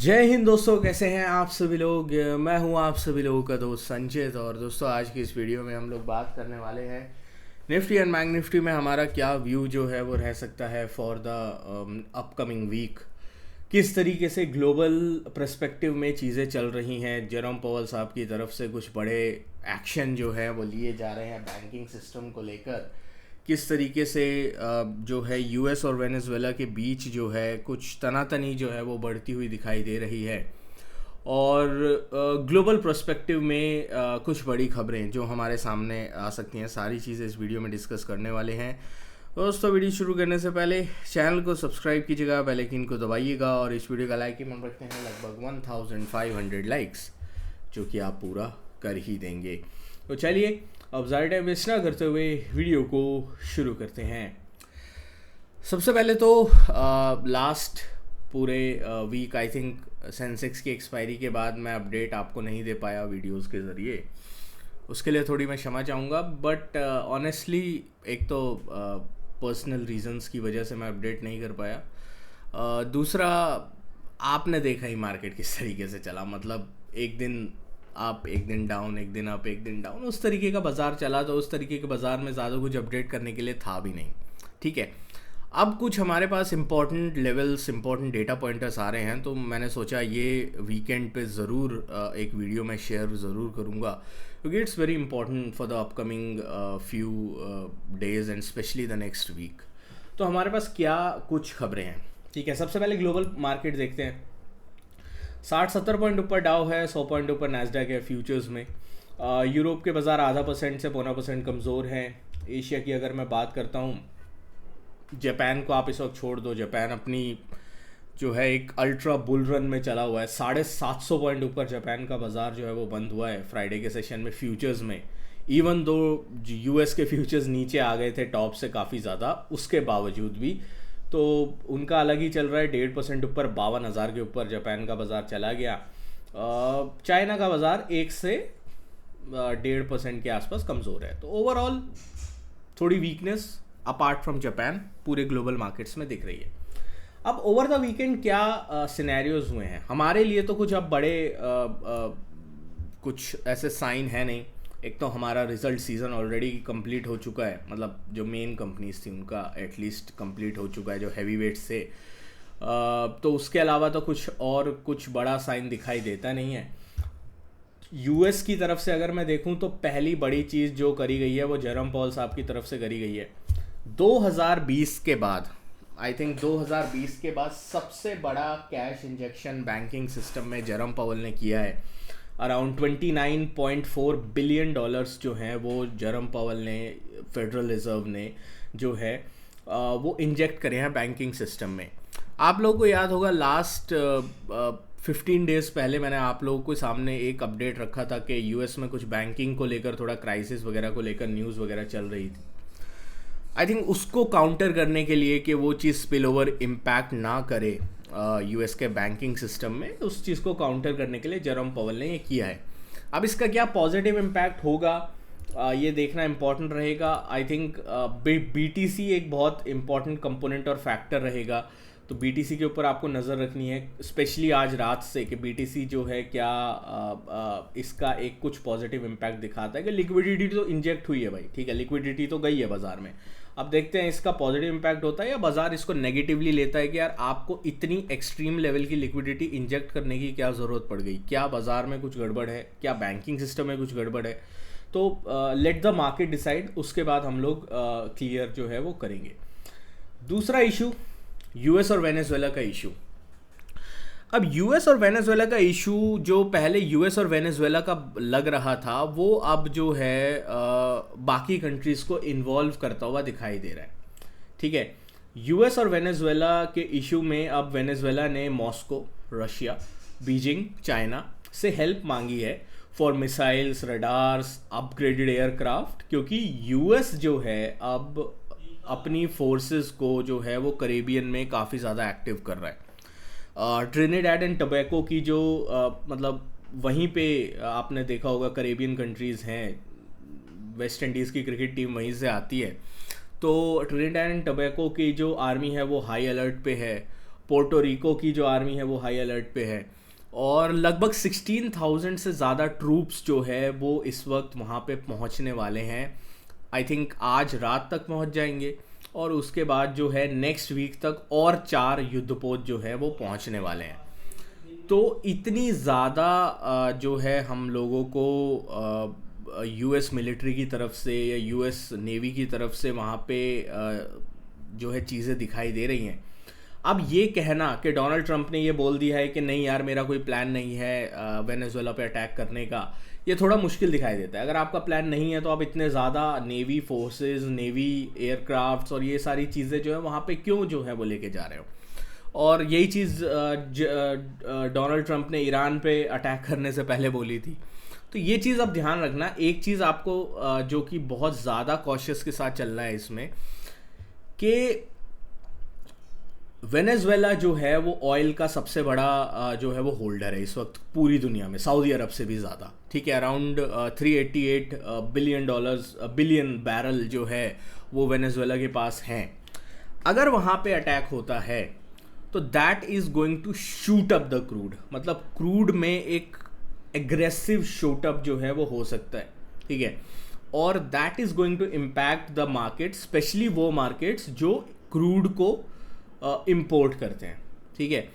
जय हिंद दोस्तों, कैसे हैं आप सभी लोग। मैं हूं आप सभी लोगों का दोस्त संचित। और दोस्तों, आज की इस वीडियो में हम लोग बात करने वाले हैं निफ्टी एंड बैंक निफ्टी में हमारा क्या व्यू जो है वो रह सकता है फॉर द अपकमिंग वीक। किस तरीके से ग्लोबल पर्सपेक्टिव में चीज़ें चल रही हैं। जेरोम पॉवेल साहब की तरफ से कुछ बड़े एक्शन जो है वो लिए जा रहे हैं बैंकिंग सिस्टम को लेकर। किस तरीके से जो है यूएस और वेनेजुएला के बीच जो है कुछ तनातनी जो है वो बढ़ती हुई दिखाई दे रही है। और ग्लोबल पर्सपेक्टिव में कुछ बड़ी खबरें जो हमारे सामने आ सकती हैं, सारी चीज़ें इस वीडियो में डिस्कस करने वाले हैं। दोस्तों, वीडियो शुरू करने से पहले चैनल को सब्सक्राइब कीजिएगा, बेल आइकन को दबाइएगा और इस वीडियो का लाइक की मन रखते हैं लगभग 1500 लाइक्स, जो कि आप पूरा कर ही देंगे। तो चलिए अब ज़्यादा टाइम वेस्ट ना करते हुए वीडियो को शुरू करते हैं। सबसे पहले तो लास्ट पूरे वीक आई थिंक सेंसेक्स की एक्सपायरी के बाद मैं अपडेट आपको नहीं दे पाया वीडियोस के ज़रिए। उसके लिए थोड़ी मैं क्षमा चाहूँगा, बट ऑनेस्टली एक तो पर्सनल रीजंस की वजह से मैं अपडेट नहीं कर पाया। दूसरा, आपने देखा ही मार्केट किस तरीके से चला। मतलब एक दिन आप, एक दिन डाउन, एक दिन अप, एक दिन डाउन, उस तरीके का बाज़ार चला। तो उस तरीके के बाज़ार में ज़्यादा कुछ अपडेट करने के लिए था भी नहीं। ठीक है, अब कुछ हमारे पास important levels, important data pointers आ रहे हैं, तो मैंने सोचा ये वीकेंड पे ज़रूर एक वीडियो में शेयर ज़रूर करूँगा, क्योंकि it's very important for the upcoming few days and specially the next week. तो हमारे पास क्या कुछ खबरें हैं। ठीक है, सबसे पहले ग्लोबल मार्केट देखते हैं। 60-70 पॉइंट ऊपर डाउ है, 100 पॉइंट ऊपर नैस्डैक है फ्यूचर्स में। यूरोप के बाज़ार 0.5% से 0.25% कमज़ोर हैं। एशिया की अगर मैं बात करता हूँ, जापान को आप इस वक्त छोड़ दो। जापान अपनी जो है एक अल्ट्रा बुल रन में चला हुआ है। 750 पॉइंट ऊपर जापान का बाज़ार जो है वो बंद हुआ है फ्राइडे के सेशन में फ्यूचर्स में। इवन दो यूएस के फ्यूचर्स नीचे आ गए थे टॉप से काफ़ी ज़्यादा, उसके बावजूद भी तो उनका अलग ही चल रहा है। 1.5% ऊपर 52,000 के ऊपर जापान का बाज़ार चला गया। चाइना का बाज़ार 1 से 1.5% के आसपास कमज़ोर है। तो ओवरऑल थोड़ी वीकनेस अपार्ट फ्रॉम जापान पूरे ग्लोबल मार्केट्स में दिख रही है। अब ओवर द वीकेंड क्या सिनेरियोज हुए हैं हमारे लिए, तो कुछ अब बड़े कुछ ऐसे साइन है नहीं। एक तो हमारा रिजल्ट सीज़न ऑलरेडी कंप्लीट हो चुका है, मतलब जो मेन कंपनीज थी उनका एटलीस्ट कंप्लीट हो चुका है, जो हैवी वेट्स से। तो उसके अलावा तो कुछ बड़ा साइन दिखाई देता नहीं है। यूएस की तरफ से अगर मैं देखूं तो पहली बड़ी चीज़ जो करी गई है वो जेरोम पॉवेल साहब की तरफ से करी गई है। 2020 के बाद, आई थिंक 2020 के बाद सबसे बड़ा कैश इंजेक्शन बैंकिंग सिस्टम में जेरोम पॉवेल ने किया है। अराउंड 29.4 बिलियन डॉलर्स जो हैं वो जेरोम पॉवेल ने, फेडरल रिजर्व ने जो है वो इंजेक्ट करे हैं बैंकिंग सिस्टम में। आप लोगों को याद होगा लास्ट 15 डेज पहले मैंने आप लोगों को सामने एक अपडेट रखा था कि यूएस में कुछ बैंकिंग को लेकर थोड़ा क्राइसिस वगैरह को लेकर न्यूज़ वगैरह चल रही थी। आई थिंक उसको काउंटर करने के लिए कि वो चीज़ स्पिल ओवर इम्पैक्ट ना करे यूएस के बैंकिंग सिस्टम में, उस चीज़ को काउंटर करने के लिए जेरोम पॉवेल ने ये किया है। अब इसका क्या पॉजिटिव इम्पैक्ट होगा ये देखना इम्पॉर्टेंट रहेगा। आई थिंक बीटीसी एक बहुत इम्पॉर्टेंट कंपोनेंट और फैक्टर रहेगा। तो बीटीसी के ऊपर आपको नज़र रखनी है, स्पेशली आज रात से, कि बीटीसी जो है क्या इसका एक कुछ पॉजिटिव इम्पैक्ट दिखाता है कि लिक्विडिटी तो इंजेक्ट हुई है भाई। ठीक है, लिक्विडिटी तो गई है बाज़ार में। अब देखते हैं इसका पॉजिटिव इम्पैक्ट होता है या बाज़ार इसको नेगेटिवली लेता है कि यार आपको इतनी एक्सट्रीम लेवल की लिक्विडिटी इंजेक्ट करने की क्या ज़रूरत पड़ गई, क्या बाज़ार में कुछ गड़बड़ है, क्या बैंकिंग सिस्टम में कुछ गड़बड़ है। तो लेट द मार्केट डिसाइड, उसके बाद हम लोग क्लियर जो है वो करेंगे। दूसरा इशू यूएस और वेनेजुएला का इशू। अब यूएस और वेनेजुएला का इशू जो पहले यूएस और वेनेजुएला का लग रहा था, वो अब जो है बाकी कंट्रीज़ को इन्वॉल्व करता हुआ दिखाई दे रहा है। ठीक है, यूएस और वेनेजुएला के इशू में अब वेनेजुएला ने मॉस्को, रशिया, बीजिंग, चाइना से हेल्प मांगी है for missiles, radars, upgraded aircraft, क्योंकि यूएस जो है अब अपनी फोर्सेस को जो है वो करेबियन में काफ़ी ज़्यादा एक्टिव कर रहा है। ट्रिनिडाड एंड टबैको की जो मतलब वहीं पे आपने देखा होगा करेबियन कंट्रीज़ हैं, वेस्ट इंडीज़ की क्रिकेट टीम वहीं से आती है। तो ट्रिनिडाड एंड टबैको की जो आर्मी है वो हाई अलर्ट पे है। पोर्टो रिको की जो आर्मी है वो हाई अलर्ट पे है, और लगभग 16,000 से ज़्यादा ट्रूप्स जो है वो इस वक्त वहाँ पे पहुँचने वाले हैं। आई थिंक आज रात तक पहुँच जाएंगे, और उसके बाद जो है नेक्स्ट वीक तक और 4 युद्धपोत जो है वो पहुँचने वाले हैं। तो इतनी ज़्यादा जो है हम लोगों को यूएस मिलिट्री की तरफ से या यूएस नेवी की तरफ से वहाँ पे जो है चीज़ें दिखाई दे रही हैं। अब ये कहना कि डोनाल्ड ट्रंप ने ये बोल दिया है कि नहीं यार मेरा कोई प्लान नहीं है वेनेजुएला पे अटैक करने का, ये थोड़ा मुश्किल दिखाई देता है। अगर आपका प्लान नहीं है तो आप इतने ज़्यादा नेवी फोर्सेस, नेवी एयरक्राफ्ट्स और ये सारी चीज़ें जो है वहाँ पे क्यों जो है वो लेके जा रहे हो। और यही चीज़ डोनाल्ड ट्रंप ने ईरान पे अटैक करने से पहले बोली थी। तो ये चीज़ अब ध्यान रखना। एक चीज़ आपको जो कि बहुत ज़्यादा कॉशियस के साथ चलना है इसमें, कि वेनेजुएला जो है वो ऑयल का सबसे बड़ा जो है वो होल्डर है इस वक्त पूरी दुनिया में, सऊदी अरब से भी ज़्यादा। ठीक है, अराउंड 388 बिलियन बैरल जो है वो वेनेजुएला के पास हैं। अगर वहाँ पे अटैक होता है तो that is going to shoot up the crude, मतलब क्रूड में एक एग्रेसिव शूट अप जो है वो हो सकता है। ठीक है, और that is going to impact the market, specially वो मार्केट्स जो क्रूड को इंपोर्ट करते हैं। ठीक है,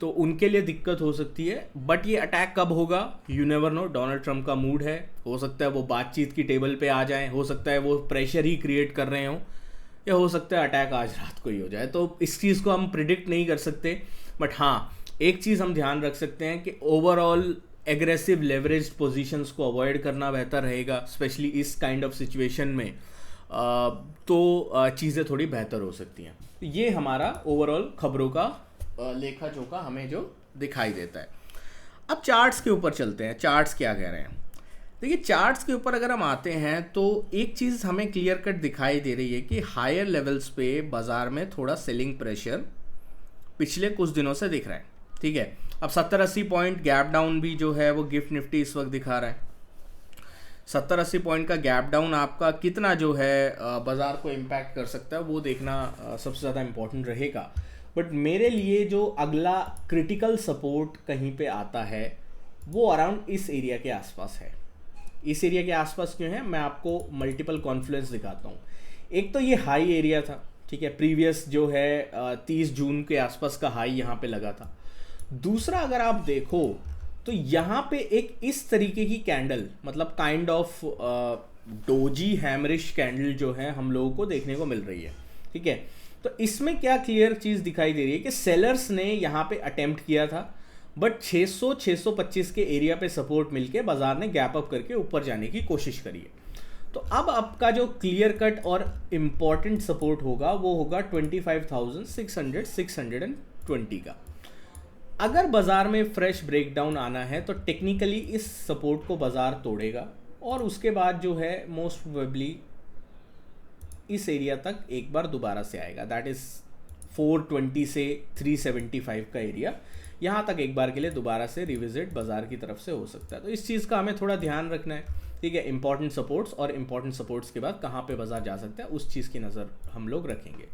तो उनके लिए दिक्कत हो सकती है। बट ये अटैक कब होगा you never know. Donald Trump का मूड है, हो सकता है वो बातचीत की टेबल पे आ जाएं, हो सकता है वो प्रेशर ही क्रिएट कर रहे हों, या हो सकता है अटैक आज रात को ही हो जाए। तो इस चीज़ को हम प्रिडिक्ट नहीं कर सकते। बट हाँ, एक चीज़ हम ध्यान रख सकते हैं कि ओवरऑल एग्रेसिव लेवरेज्ड पोजीशंस को अवॉइड करना बेहतर रहेगा, स्पेशली इस काइंड ऑफ सिचुएशन में। तो चीज़ें थोड़ी बेहतर हो सकती हैं। ये हमारा ओवरऑल खबरों का लेखा जोखा हमें जो दिखाई देता है। अब चार्ट्स के ऊपर चलते हैं। चार्ट्स क्या कह रहे हैं? देखिए, चार्ट्स के ऊपर अगर हम आते हैं तो एक चीज़ हमें क्लियर कट दिखाई दे रही है कि हायर लेवल्स पे बाज़ार में थोड़ा सेलिंग प्रेशर पिछले कुछ दिनों से दिख रहा है। ठीक है, अब 70-80 पॉइंट गैप डाउन भी जो है वो गिफ्ट निफ्टी इस वक्त दिखा रहा है। 70-80 पॉइंट का गैप डाउन आपका कितना जो है बाज़ार को इम्पैक्ट कर सकता है वो देखना सबसे ज़्यादा इम्पोर्टेंट रहेगा। बट मेरे लिए जो अगला क्रिटिकल सपोर्ट कहीं पे आता है वो अराउंड इस एरिया के आसपास है। इस एरिया के आसपास क्यों है, मैं आपको मल्टीपल कॉन्फ्लुएंस दिखाता हूँ। एक तो ये हाई एरिया था, ठीक है, प्रीवियस जो है 30 जून के आसपास का हाई यहाँ पे लगा था। दूसरा, अगर आप देखो तो यहाँ पे एक इस तरीके की कैंडल, मतलब काइंड ऑफ डोजी हैमरिश कैंडल जो है हम लोगों को देखने को मिल रही है। ठीक है, तो इसमें क्या क्लियर चीज़ दिखाई दे रही है कि सेलर्स ने यहाँ पे अटेम्प्ट किया था, बट 600-625 के एरिया पे सपोर्ट मिलके बाजार ने गैप अप करके ऊपर जाने की कोशिश करी है। तो अब आपका जो क्लियर कट और इम्पॉर्टेंट सपोर्ट होगा वो होगा 25,600-620 का। अगर बाजार में फ्रेश ब्रेकडाउन आना है तो टेक्निकली इस सपोर्ट को बाजार तोड़ेगा, और उसके बाद जो है मोस्ट प्रोबेबली इस एरिया तक एक बार दोबारा से आएगा। दैट इज 420 से 375 का एरिया, यहाँ तक एक बार के लिए दोबारा से रिविजिट बाजार की तरफ से हो सकता है। तो इस चीज़ का हमें थोड़ा ध्यान रखना है। ठीक है, इंपॉर्टेंट सपोर्ट्स और इंपॉर्टेंट सपोर्ट्स के बाद कहाँ पे बाजार जा सकता है उस चीज़ की नज़र हम लोग रखेंगे।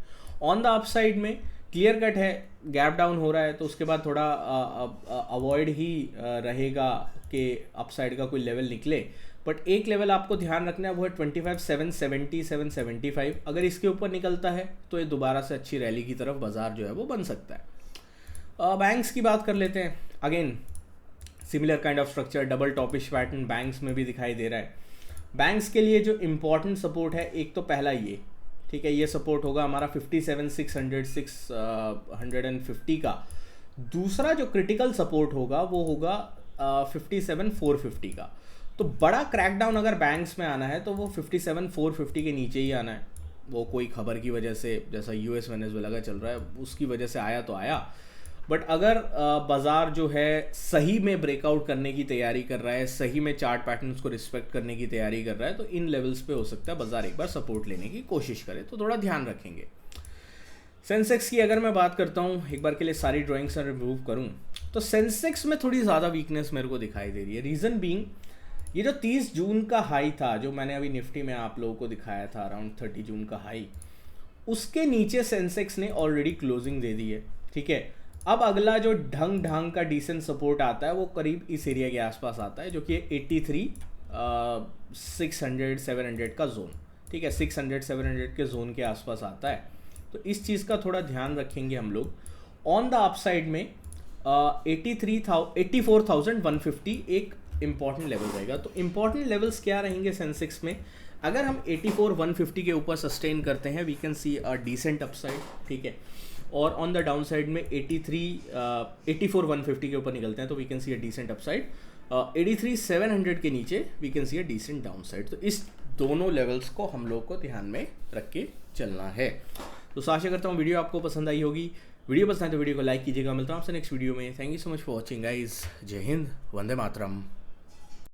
ऑन द अपसाइड में क्लियर कट है, गैप डाउन हो रहा है, तो उसके बाद थोड़ा अवॉइड ही रहेगा कि अपसाइड का कोई लेवल निकले। बट एक लेवल आपको ध्यान रखना है, वो है 25,770-775। अगर इसके ऊपर निकलता है तो ये दोबारा से अच्छी रैली की तरफ बाजार जो है वो बन सकता है। बैंक्स की बात कर लेते हैं। Again similar kind of structure, double topish pattern banks में भी दिखाई दे रहा है। बैंक्स के लिए जो इम्पोर्टेंट सपोर्ट है, एक तो पहला ये, ठीक है, ये सपोर्ट होगा हमारा 57,600-650 का। दूसरा जो क्रिटिकल सपोर्ट होगा वो होगा 57,450 का। तो बड़ा क्रैकडाउन अगर बैंक्स में आना है तो वो 57,450 के नीचे ही आना है। वो कोई खबर की वजह से, जैसा यूएस वेनेजुएला का चल रहा है, उसकी वजह से आया तो आया। बट अगर बाजार जो है सही में ब्रेकआउट करने की तैयारी कर रहा है, सही में चार्ट पैटर्न्स को रिस्पेक्ट करने की तैयारी कर रहा है, तो इन लेवल्स पे हो सकता है बाजार एक बार सपोर्ट लेने की कोशिश करे। तो थोड़ा ध्यान रखेंगे। सेंसेक्स की अगर मैं बात करता हूँ, एक बार के लिए सारी ड्राइंग्स रिमूव करूँ तो सेंसेक्स में थोड़ी ज़्यादा वीकनेस मेरे को दिखाई दे रही है। रीज़न बीइंग, ये जो 30 जून का हाई था, जो मैंने अभी निफ्टी में आप लोगों को दिखाया था, अराउंड 30 जून का हाई, उसके नीचे सेंसेक्स ने ऑलरेडी क्लोजिंग दे दी है। ठीक है, अब अगला जो ढंग का डिसेंट सपोर्ट आता है वो करीब इस एरिया के आसपास आता है, जो कि 83 600 700 का जोन, ठीक है, 600 700 के जोन के आसपास आता है। तो इस चीज़ का थोड़ा ध्यान रखेंगे हम लोग। ऑन द अपसाइड में 84,150 एक इम्पॉर्टेंट लेवल रहेगा। तो इम्पॉर्टेंट लेवल्स क्या रहेंगे सेंसेक्स में? अगर हम 84,150 के ऊपर सस्टेन करते हैं we can see a decent upside, ठीक है। और ऑन द डाउन साइड में 84,150 के ऊपर निकलते हैं तो we can see a decent upside. 83,700 के नीचे we can see a decent downside. तो इस दोनों लेवल्स को हम लोग को ध्यान में रख के चलना है। तो आशा करता हूँ वीडियो आपको पसंद आई होगी। वीडियो पसंद है तो वीडियो को लाइक कीजिएगा। मिलता हूँ आपसे नेक्स्ट वीडियो में। Thank you so much for watching guys. जय हिंद, वंदे मातरम।